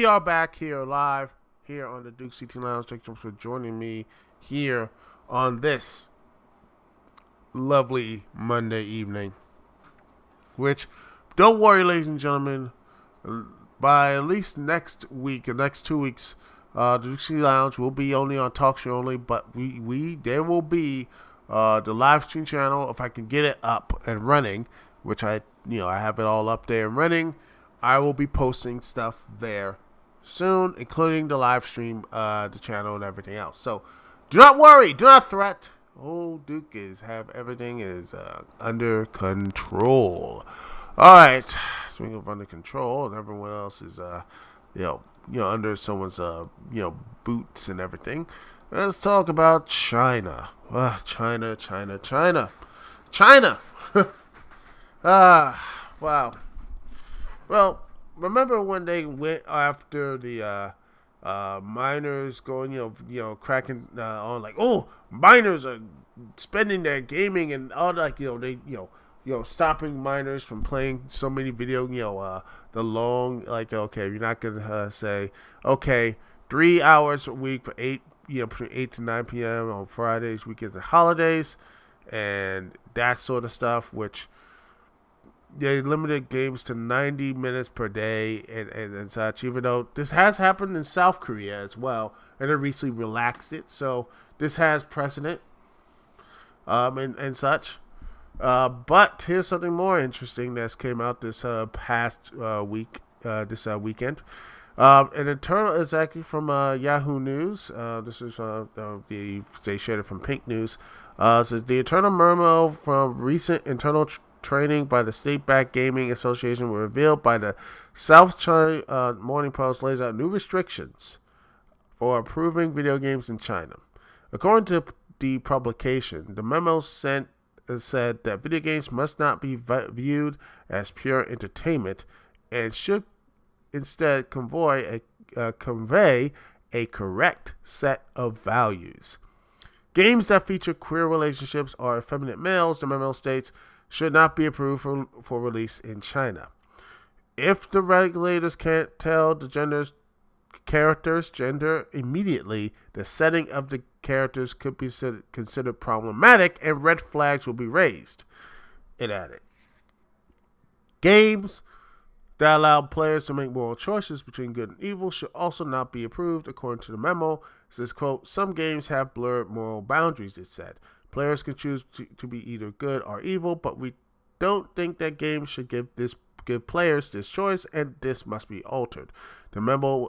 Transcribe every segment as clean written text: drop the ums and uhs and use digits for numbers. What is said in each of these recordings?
we are back here live here on the Dukect Lounge. Thank you for joining me here on this lovely Monday evening. Which, don't worry, ladies and gentlemen, by at least next week, the next 2 weeks, the Dukect Lounge will be only on talk show only, but there will be the live stream channel if I can get it up and running, which I have it all up there and running. I will be posting stuff there soon, including the live stream, the channel, and everything else. So do not worry, do not fret. Old Duke everything is under control. All right, speaking of under control, and everyone else is under someone's boots and everything. Let's talk about China. China. Wow. Well, remember when they went after the miners going, cracking on like, oh, miners are spending their gaming and all that, they, stopping miners from playing so many video, the long, like, okay, you're not gonna say, okay, 3 hours a week for between 8 to 9 p.m. on Fridays, weekends, and holidays, and that sort of stuff, which they limited games to 90 minutes per day and such, even though this has happened in South Korea as well, and they recently relaxed it, so this has precedent and such. But here's something more interesting that's came out this past weekend. An internal is actually from Yahoo News. This is they shared it from Pink News. It says the internal memo from recent internal training by the state-backed gaming association were revealed by the South China Morning Post lays out new restrictions for approving video games in China. According to the publication, the memo said that video games must not be viewed as pure entertainment and should instead convey a correct set of values. Games that feature queer relationships or effeminate males, the memo states, should not be approved for release in China. If the regulators can't tell the character's gender immediately, the setting of the characters could be considered problematic and red flags will be raised. It added. Games that allow players to make moral choices between good and evil should also not be approved, according to the memo. It says, quote, some games have blurred moral boundaries, it said. Players can choose to be either good or evil, but we don't think that games should give players this choice, and this must be altered. The memo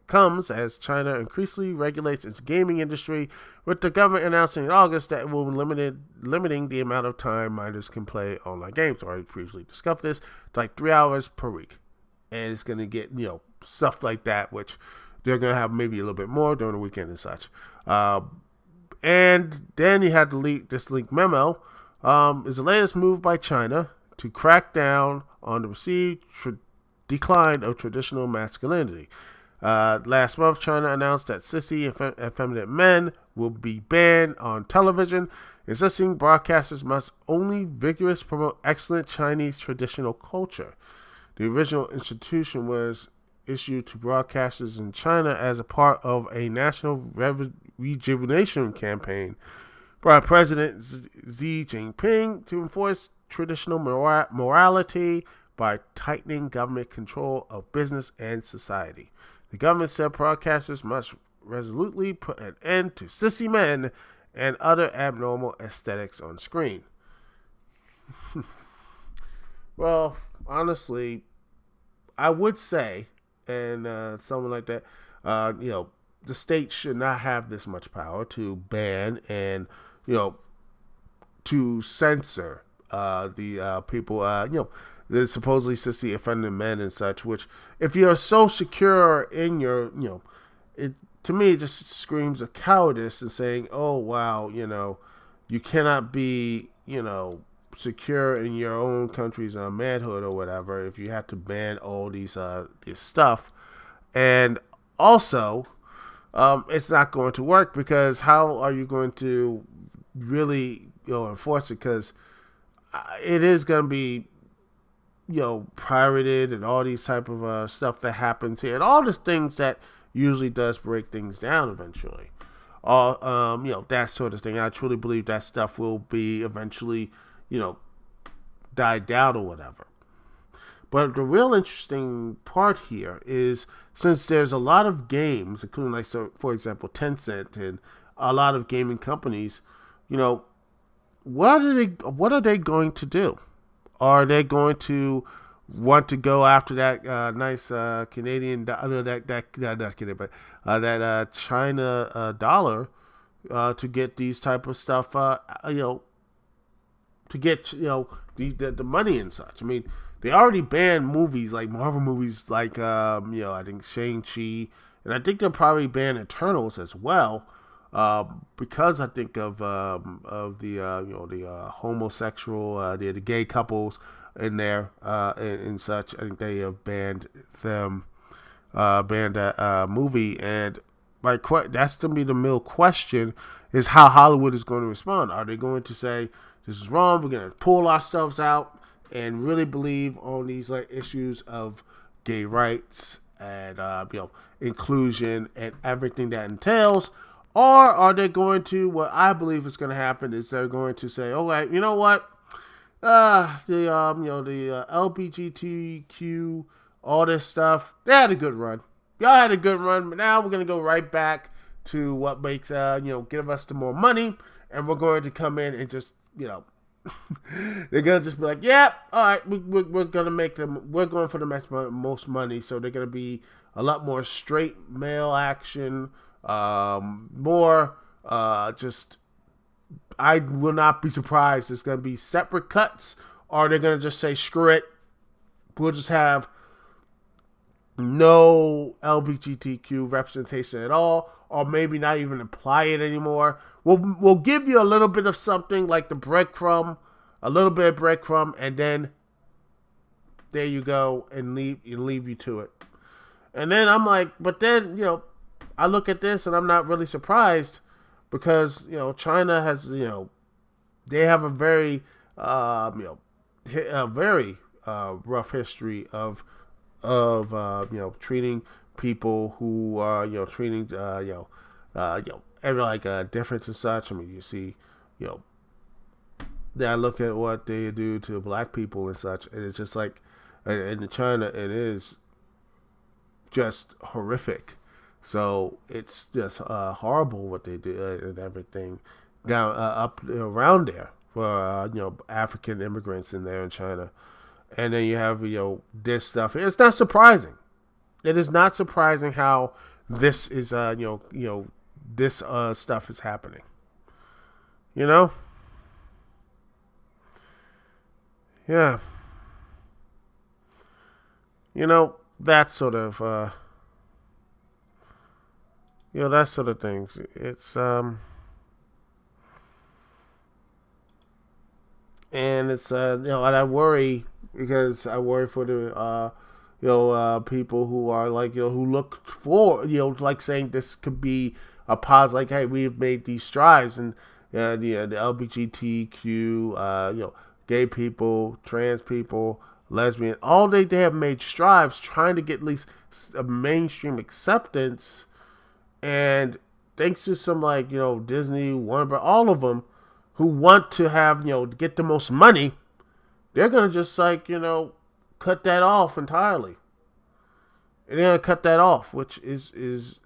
comes as China increasingly regulates its gaming industry, with the government announcing in August that it will be limiting the amount of time minors can play online games. I already previously discussed this. It's like 3 hours per week, and it's going to get stuff like that, which they're going to have maybe a little bit more during the weekend and such. And then you had this leaked memo. Is the latest move by China to crack down on the perceived decline of traditional masculinity. Last month, China announced that sissy and effeminate men will be banned on television, insisting broadcasters must only vigorously promote excellent Chinese traditional culture. The original institution was issued to broadcasters in China as a part of a national rejuvenation campaign by President Xi Jinping to enforce traditional morality by tightening government control of business and society. The government said broadcasters must resolutely put an end to sissy men and other abnormal aesthetics on screen. Well, honestly, I would say, and someone like that, the state should not have this much power to ban and, to censor the people, the supposedly sissy offended men and such, which, if you're so secure in your, to me, it just screams of cowardice and saying, oh, wow, you cannot be, secure in your own country's manhood or whatever if you have to ban all this stuff. And also, it's not going to work, because how are you going to really enforce it? Because it is going to be pirated and all these type of stuff that happens here, and all the things that usually does break things down eventually. All that sort of thing. I truly believe that stuff will be eventually, you know, died down or whatever. But the real interesting part here is since there's a lot of games, including like so, for example, Tencent and a lot of gaming companies, you know, what are they going to do? Are they going to want to go after that nice Canadian not Canadian, but that China dollar to get these type of stuff? To get the money and such. I mean, they already banned movies like Marvel movies, like I think Shang-Chi, and I think they'll probably ban Eternals as well. Because I think of the the homosexual the gay couples in there and such. I think they have banned them, banned that movie, and that's gonna be the real question: is how Hollywood is going to respond. Are they going to say this is wrong? We're gonna pull ourselves out and really believe on these like issues of gay rights and inclusion and everything that entails. Or are they going to? What I believe is going to happen is they're going to say, "All right, you know what? The LGBTQ, all this stuff, they had a good run. Y'all had a good run, but now we're going to go right back to what makes give us the more money, and we're going to come in and just they're going to just be like, yeah, all right, we're going to make them. We're going for the most money, so they're going to be a lot more straight male action." More just I will not be surprised it's going to be separate cuts, or they're going to just say screw it, we'll just have no LGBTQ representation at all, or maybe not even apply it anymore. We'll give you a little bit of something like the breadcrumb, a little bit of breadcrumb, and then there you go, and leave you to it. And then I'm like, but then I look at this and I'm not really surprised because China has they have a very very rough history of treating people who are treating every like difference and such. I mean, you see then I look at what they do to black people and such, and it's just like in China it is just horrific. So it's just horrible what they do and everything down up around there for African immigrants in there in China, and then you have this stuff. It's not surprising. It is not surprising how this is this stuff is happening. Yeah. That sort of. That sort of things. It's and it's and I worry because I worry for the people who are like who look for like saying this could be a positive, like hey, we've made these strides, and the LGBTQ gay people, trans people, lesbian, all they have made strides trying to get at least a mainstream acceptance. And thanks to some like Disney, Warner Bros., all of them who want to have get the most money, they're gonna just like cut that off entirely. And they're gonna cut that off, which is it's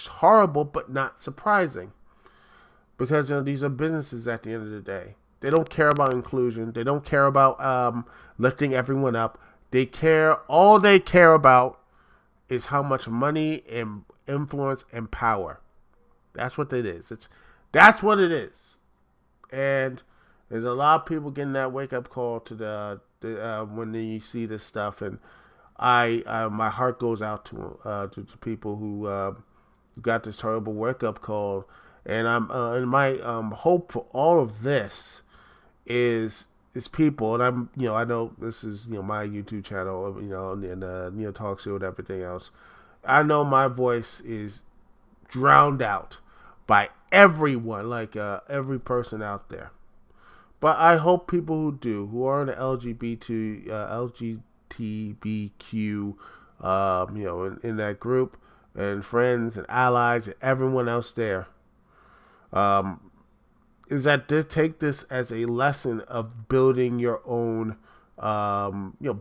horrible but not surprising because these are businesses at the end of the day. They don't care about inclusion. They don't care about lifting everyone up. All they care about is how much money and influence and power. That's what it is. That's what it is. And there's a lot of people getting that wake up call to the when you see this stuff, and my heart goes out to people who got this terrible wake up call, and and my hope for all of this is people, and I know this is my YouTube channel, and talk show and everything else. I know my voice is drowned out by everyone, like every person out there. But I hope people who do, who are in the LGBTQ, in that group, and friends and allies and everyone else there, um, is that they take this as a lesson of building your own,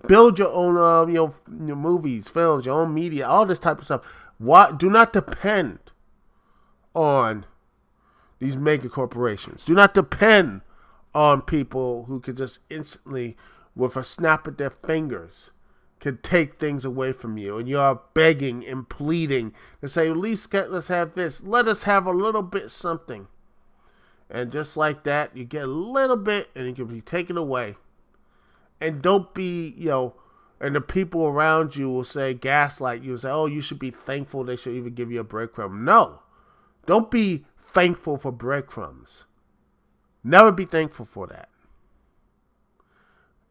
build your own, your movies, films, your own media, all this type of stuff. What? Do not depend on these mega corporations. Do not depend on people who could just instantly, with a snap of their fingers, can take things away from you, and you're begging and pleading to say, at least let's have this. Let us have a little bit something. And just like that, you get a little bit, and it can be taken away. And don't be, and the people around you will say, gaslight you, and say, oh, you should be thankful they should even give you a breadcrumb. No. Don't be thankful for breadcrumbs. Never be thankful for that.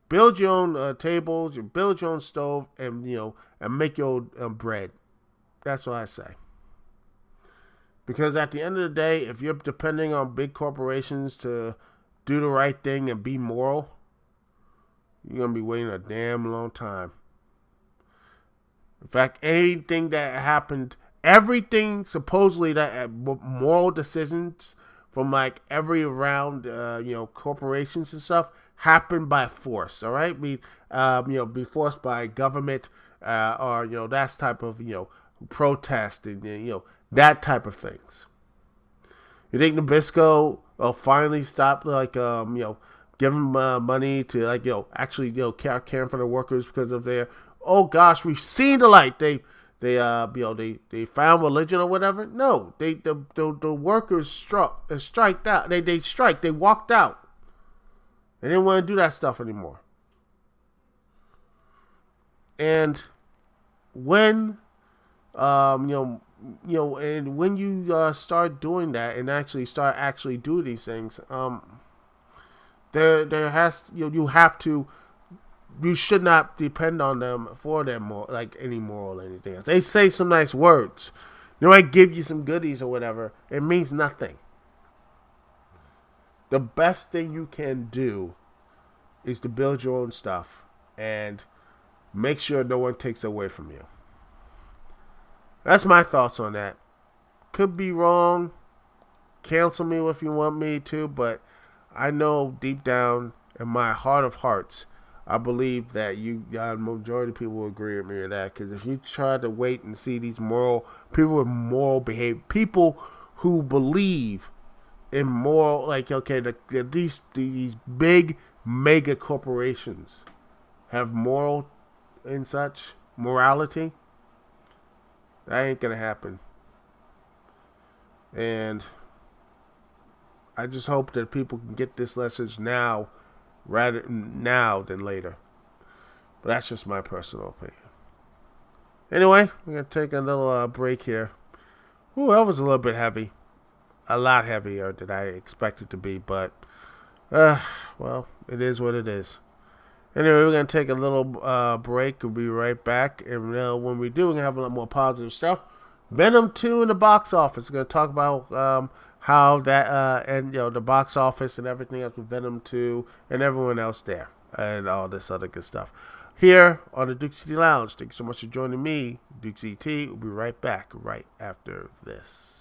Build your own tables, you build your own stove, and make your own bread. That's what I say. Because at the end of the day, if you're depending on big corporations to do the right thing and be moral, you're going to be waiting a damn long time. In fact, anything that happened, everything supposedly that moral decisions from like every around, corporations and stuff happened by force, all right? Be forced by government or, that type of, protest and, that type of things. You think Nabisco will finally stop, giving money to, actually, caring for the workers because of their, oh gosh, we've seen the light. They found religion or whatever. No, the workers striked out. They walked out. They didn't want to do that stuff anymore. And when, and when you start doing that and actually do these things, there has you should not depend on them for their any moral or anything else. They say some nice words. They might give you some goodies or whatever. It means nothing. The best thing you can do is to build your own stuff and make sure no one takes it away from you. That's my thoughts on that. Could be wrong. Cancel me if you want me to, but I know deep down in my heart of hearts, I believe that the majority of people will agree with me with that. Because if you try to wait and see these people with moral behavior, people who believe in moral, these big mega corporations have moral and such morality, that ain't gonna happen. And I just hope that people can get this message now, rather now than later. But that's just my personal opinion. Anyway, we're gonna take a little break here. Ooh, that was a little bit heavy, a lot heavier than I expected to be. But well, it is what it is. Anyway, we're going to take a little break. We'll be right back. And when we do, we're going to have a lot more positive stuff. Venom 2 in the box office. We're going to talk about how that, and the box office and everything else with Venom 2 and everyone else there. And all this other good stuff. Here on the Dukect Lounge. Thank you so much for joining me, Dukect. We'll be right back right after this.